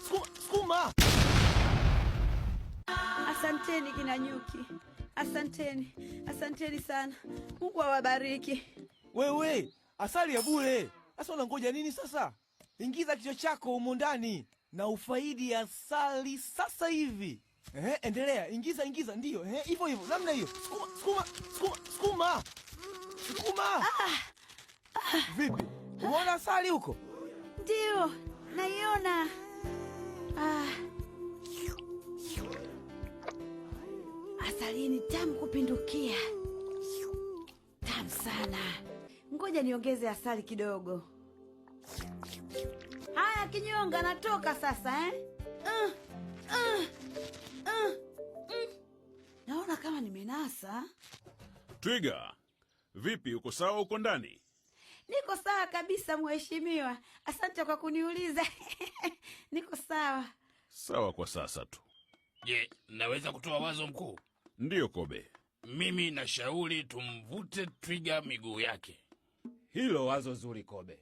Sukuma. Asanteni kina nyuki. Asanteni sana. Mungu awabariki. Wewe, asali ya bure. Sasa unangoja nini sasa? Ingiza kichwa chako humo ndani na ufaidi asali sasa hivi. Endelea, ingiza, ndio. Hivyo, namna hiyo. Sukuma. Vipi? Umeona asali huko? Ndio, naiona. Asali ni tamu kupindukia. Tamu sana. Ngoja niongeze asali kidogo. Haya kinyonga, natoka sasa Naona kama nimenasa. Twiga, vipi, uko sawa uko ndani? Niko sawa kabisa mheshimiwa. Asante kwa kuniuliza. Niko sawa. Sawa kwa sasa tu. Je, naweza kutoa wazo mkuu? Ndiyo Kobe. Mimi nashauri tumvute Twiga miguu yake. Hilo wazo zuri Kobe.